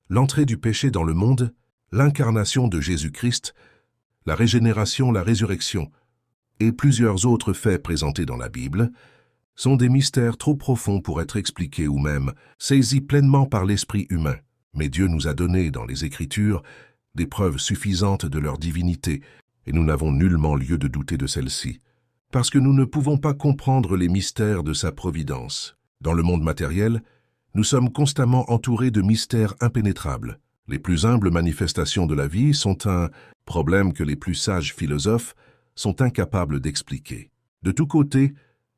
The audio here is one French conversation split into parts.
l'entrée du péché dans le monde, l'incarnation de Jésus-Christ, la régénération, la résurrection et plusieurs autres faits présentés dans la Bible sont des mystères trop profonds pour être expliqués ou même saisis pleinement par l'esprit humain. Mais Dieu nous a donné dans les Écritures des preuves suffisantes de leur divinité et nous n'avons nullement lieu de douter de celle-ci, parce que nous ne pouvons pas comprendre les mystères de sa providence. Dans le monde matériel, nous sommes constamment entourés de mystères impénétrables. Les plus humbles manifestations de la vie sont un problème que les plus sages philosophes sont incapables d'expliquer. De tous côtés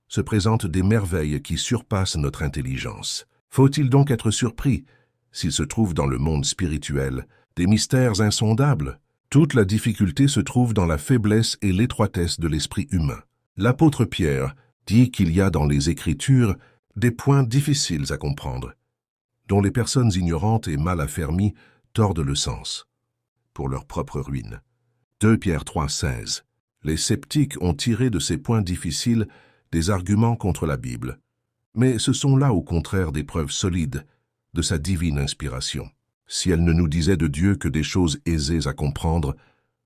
se présentent des merveilles qui surpassent notre intelligence. Faut-il donc être surpris s'il se trouve dans le monde spirituel des mystères insondables? Toute la difficulté se trouve dans la faiblesse et l'étroitesse de l'esprit humain. L'apôtre Pierre dit qu'il y a dans les Écritures des points difficiles à comprendre, dont les personnes ignorantes et mal affermies tordent le sens, pour leur propre ruine. 2 Pierre 3,16. Les sceptiques ont tiré de ces points difficiles des arguments contre la Bible, mais ce sont là au contraire des preuves solides de sa divine inspiration. Si elle ne nous disait de Dieu que des choses aisées à comprendre,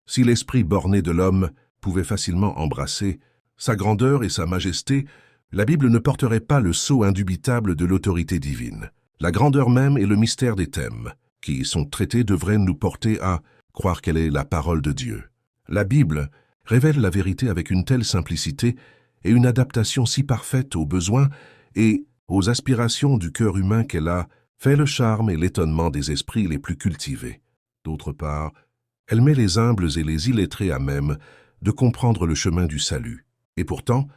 si l'esprit borné de l'homme pouvait facilement embrasser sa grandeur et sa majesté, la Bible ne porterait pas le sceau indubitable de l'autorité divine. La grandeur même et le mystère des thèmes qui y sont traités devraient nous porter à croire qu'elle est la parole de Dieu. La Bible révèle la vérité avec une telle simplicité et une adaptation si parfaite aux besoins et aux aspirations du cœur humain qu'elle a fait le charme et l'étonnement des esprits les plus cultivés. D'autre part, elle met les humbles et les illettrés à même de comprendre le chemin du salut. Et pourtant,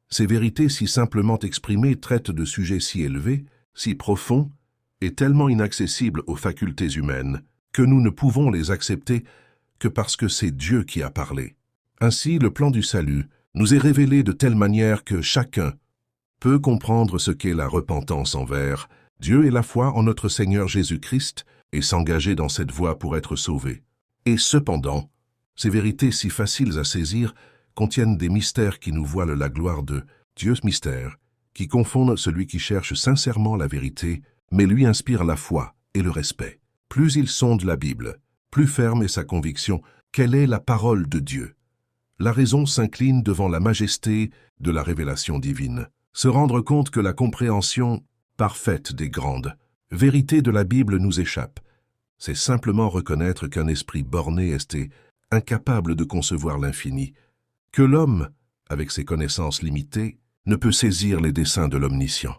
ces vérités si simplement exprimées traitent de sujets si élevés, si profonds et tellement inaccessibles aux facultés humaines que nous ne pouvons les accepter que parce que c'est Dieu qui a parlé. Ainsi, le plan du salut nous est révélé de telle manière que chacun peut comprendre ce qu'est la repentance envers Dieu et la foi en notre Seigneur Jésus-Christ et s'engager dans cette voie pour être sauvé. Et cependant, ces vérités si faciles à saisir contiennent des mystères qui nous voilent la gloire de Dieu, mystères qui confondent celui qui cherche sincèrement la vérité, mais lui inspire la foi et le respect. Plus il sonde la Bible, plus ferme est sa conviction qu'elle est la parole de Dieu. La raison s'incline devant la majesté de la révélation divine. Se rendre compte que la compréhension parfaite des grandes vérités de la Bible nous échappe, c'est simplement reconnaître qu'un esprit borné est incapable de concevoir l'infini, que l'homme, avec ses connaissances limitées, ne peut saisir les desseins de l'Omniscient.